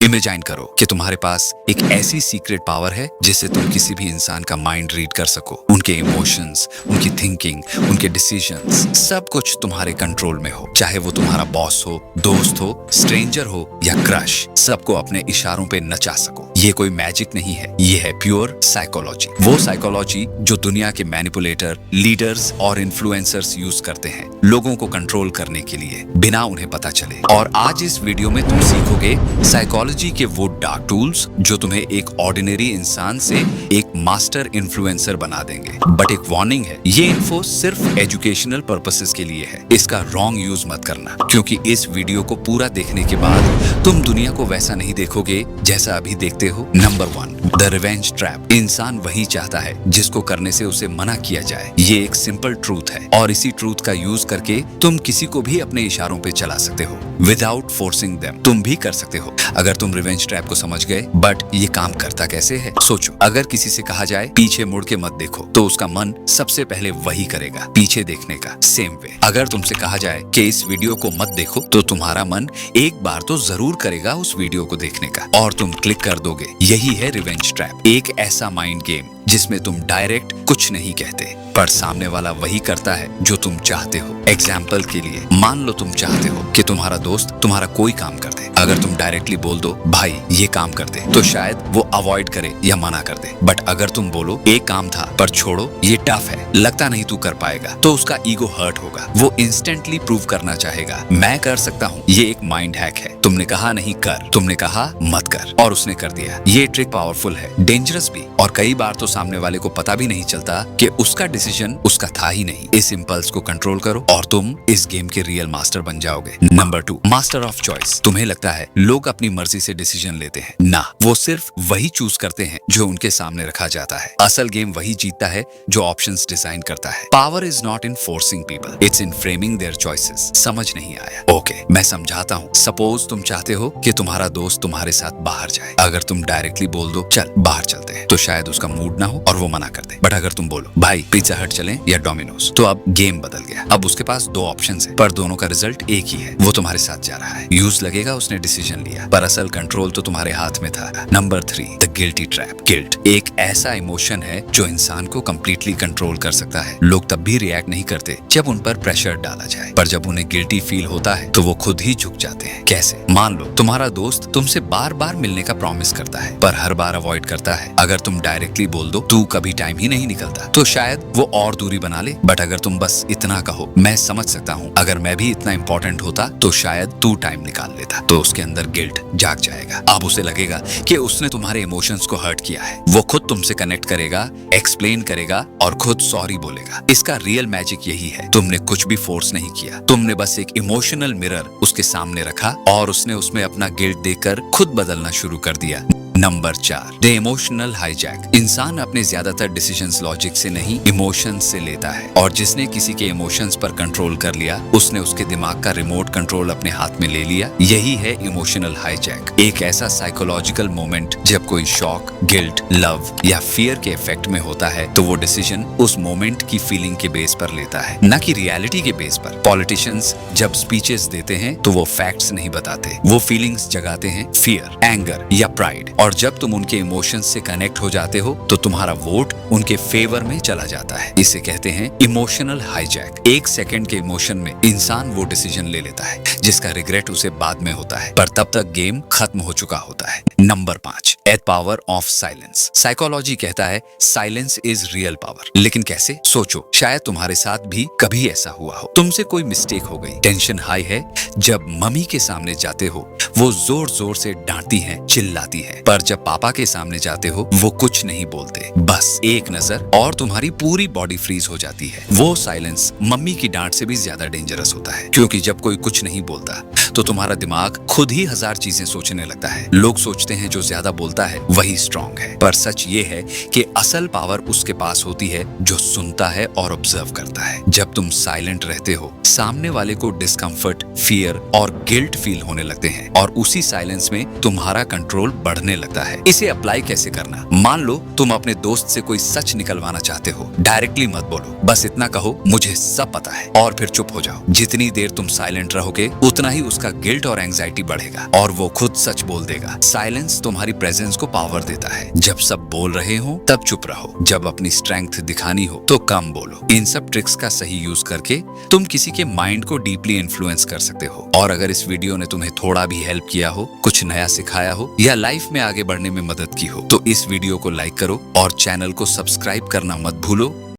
Imagine करो कि तुम्हारे पास एक ऐसी सीक्रेट पावर है जिससे तुम किसी भी इंसान का माइंड रीड कर सको। उनके इमोशंस, उनकी थिंकिंग, उनके डिसीजंस, सब कुछ तुम्हारे कंट्रोल में हो। चाहे वो तुम्हारा बॉस हो, दोस्त हो, स्ट्रेंजर हो या क्रश, सबको अपने इशारों पे नचा सको। ये कोई मैजिक नहीं है, ये है प्योर साइकोलॉजी। वो साइकोलॉजी जो दुनिया के मैनिपुलेटर, लीडर्स और इन्फ्लुएंसर्स यूज करते हैं लोगों को कंट्रोल करने के लिए, बिना उन्हें पता चले। और आज इस वीडियो में तुम सीखोगे साइकोलॉजी के वो डार्क टूल्स जो तुम्हें एक ऑर्डिनरी इंसान से एक मास्टर इन्फ्लुएंसर बना देंगे। बट एक वार्निंग है, ये इन्फो सिर्फ एजुकेशनल पर्पसेस के लिए है। इसका रॉन्ग यूज मत करना, क्योंकि इस वीडियो को पूरा देखने के बाद तुम दुनिया को वैसा नहीं देखोगे जैसा अभी देखते हो। Number 1, the revenge trap. इंसान वही चाहता है जिसको करने से उसे मना किया जाए। ये एक सिंपल ट्रूथ है और इसी ट्रूथ का यूज करके तुम किसी को भी अपने इशारों पे चला सकते हो विदाउट फोर्सिंग देम। तुम भी कर सकते हो अगर तुम रिवेंज ट्रैप को समझ गए। बट ये काम करता कैसे है? सोचो, अगर किसी से कहा जाए पीछे मुड़ के मत देखो, तो उसका मन सबसे पहले वही करेगा, पीछे देखने का। सेम वे, अगर तुमसे कहा जाए कि इस वीडियो को मत देखो, तो तुम्हारा मन एक बार तो जरूर करेगा उस वीडियो को देखने का, और तुम क्लिक कर दोगे। यही है रिवेंज ट्रैप, एक ऐसा माइंड गेम जिसमें तुम डायरेक्ट कुछ नहीं कहते, पर सामने वाला वही करता है जो तुम चाहते हो। एग्जाम्पल के लिए, मान लो तुम चाहते हो कि तुम्हारा दोस्त तुम्हारा कोई काम कर दे। अगर तुम डायरेक्टली बोल दो भाई ये काम कर दे, तो शायद वो अवॉइड करे या मना कर दे। बट अगर तुम बोलो एक काम था पर छोड़ो, ये टफ है, लगता नहीं तू कर पाएगा, तो उसका ईगो हर्ट होगा। वो इंस्टेंटली प्रूव करना चाहेगा मैं कर सकता हूँ। ये एक माइंड हैक है। तुमने कहा नहीं कर, तुमने कहा मत कर, और उसने कर दिया। ये ट्रिक पावरफुल है, डेंजरस भी, और कई बार तो सामने वाले को पता भी नहीं चलता कि उसका डिसीजन उसका था ही नहीं। इस इंपल्स को कंट्रोल करो और तुम इस गेम के रियल मास्टर बन जाओगे। Number 2, master of choice. तुम्हें लगता है लोग अपनी मर्जी से डिसीजन लेते हैं? ना, वो सिर्फ वही चूज करते हैं जो उनके सामने रखा जाता है। असल गेम वही जीतता है जो ऑप्शंस डिजाइन करता है। Power is not in forcing people, it's in framing there choices. समझ नहीं आया? ओके, मैं समझाता हूँ। सपोज तुम चाहते हो कि तुम्हारा दोस्त तुम्हारे साथ बाहर जाए। अगर तुम डायरेक्टली बोल दो चल बाहर चलते हैं, तो शायद उसका मूड ना हो और वो मना कर दे। बट अगर तुम बोलो भाई पिज्जा हट चलें या डोमिनोज, तो अब गेम बदल गया। अब उसके पास 2 ऑप्शंस हैं, पर दोनों का रिजल्ट एक ही है। वो तुम्हारे साथ जा रहा है, यूज लगेगा उसने डिसीजन लिया, पर असल कंट्रोल तो तुम्हारे हाथ में था। Number 3, the guilty trap. Guilt एक ऐसा इमोशन है जो इंसान को कंप्लीटली कंट्रोल कर सकता है। लोग तब भी रिएक्ट नहीं करते जब उन पर प्रेशर डाला जाए, पर जब उन्हें गिल्टी फील होता है तो वो खुद ही झुक जाते हैं। कैसे? मान लो तुम्हारा दोस्त तुमसे बार बार मिलने का प्रॉमिस करता है, पर हर बार अवॉइड करता है। अगर तुम डायरेक्टली बोल दो तू कभी टाइम ही नहीं निकलता, तो शायद वो और दूरी बना ले। बट अगर तुम बस इतना कहो मैं समझ सकता हूँ, अगर मैं भी इतना इंपॉर्टेंट होता तो शायद तू टाइम निकाल लेता, तो उसके अंदर गिल्ट जाग जाएगा। अब उसे लगेगा कि उसने तुम्हारे इमोशंस को हर्ट किया है। वो खुद तुमसे कनेक्ट करेगा, एक्सप्लेन करेगा और खुद सॉरी बोलेगा। इसका रियल मैजिक यही है, तुमने कुछ भी फोर्स नहीं किया, तुमने बस एक इमोशनल मिरर उसके सामने रखा और उसने उसमें अपना गिल्ट देखकर खुद बदलना शुरू कर दिया। Number 4, the emotional hijack. इंसान अपने ज्यादातर डिसीजंस लॉजिक से नहीं, इमोशंस से लेता है, और जिसने किसी के इमोशंस पर कंट्रोल कर लिया, उसने उसके दिमाग का रिमोट कंट्रोल अपने हाथ में ले लिया। यही है इमोशनल हाईजैक, एक ऐसा साइकोलॉजिकल मोमेंट जब कोई शॉक, गिल्ट, लव या फियर के इफेक्ट में होता है, तो वो डिसीजन उस मोमेंट की फीलिंग के बेस पर लेता है, न कि रियलिटी के बेस पर। पॉलिटिशियंस जब स्पीचेस देते हैं तो वो फैक्ट्स नहीं बताते, वो फीलिंग्स जगाते हैं, फियर, एंगर या प्राइड। और जब तुम उनके इमोशंस से कनेक्ट हो जाते हो तो तुम्हारा वोट उनके फेवर में चला जाता है। इसे कहते हैं इमोशनल हाईजैक। 1 सेकंड के इमोशन में इंसान वो डिसीजन ले लेता है जिसका रिग्रेट उसे बाद में होता है, पर तब तक गेम खत्म हो चुका होता है। Number 5, the power of silence. Psychology कहता है साइलेंस इज रियल पावर। लेकिन कैसे? सोचो, शायद तुम्हारे साथ भी कभी ऐसा हुआ हो। तुमसे कोई मिस्टेक हो गई, टेंशन हाई है, जब मम्मी के सामने जाते हो वो जोर जोर से डांटती हैं, चिल्लाती है, पर जब पापा के सामने जाते हो वो कुछ नहीं बोलते, बस एक नजर और तुम्हारी पूरी बॉडी फ्रीज हो जाती है। वो साइलेंस मम्मी की डांट से भी ज्यादा डेंजरस होता है, क्योंकि जब कोई कुछ नहीं बोलता तो तुम्हारा दिमाग खुद ही 1000 चीजें सोचने लगता है। लोग सोचते हैं जो ज्यादा बोलता है वही स्ट्रांग है, पर सच ये है कि असल पावर उसके पास होती है जो सुनता है और ऑब्जर्व करता है। जब तुम साइलेंट रहते हो, सामने वाले को डिस्कम्फर्ट, फियर और गिल्ट फील होने लगते हैं, और उसी साइलेंस में तुम्हारा कंट्रोल बढ़ने लगता है। इसे अप्लाई कैसे करना? मान लो तुम अपने दोस्त से कोई सच निकलवाना चाहते हो, डायरेक्टली मत बोलो, बस इतना कहो मुझे सब पता है, और फिर चुप हो जाओ। जितनी देर तुम साइलेंट रहोगे उतना ही उसका उसका गिल्ट और एंजाइटी बढ़ेगा और वो खुद सच बोल देगा। साइलेंस तुम्हारी प्रेजेंस को पावर देता है। जब सब बोल रहे हो तब चुप रहो, जब अपनी स्ट्रेंथ दिखानी हो तो कम बोलो। इन सब ट्रिक्स का सही यूज करके तुम किसी के माइंड को डीपली इन्फ्लुएंस कर सकते हो। और अगर इस वीडियो ने तुम्हें थोड़ा भी हेल्प किया हो, कुछ नया सिखाया हो या लाइफ में आगे बढ़ने में मदद की हो तो इस वीडियो को लाइक करो और चैनल को सब्सक्राइब करना मत भूलो।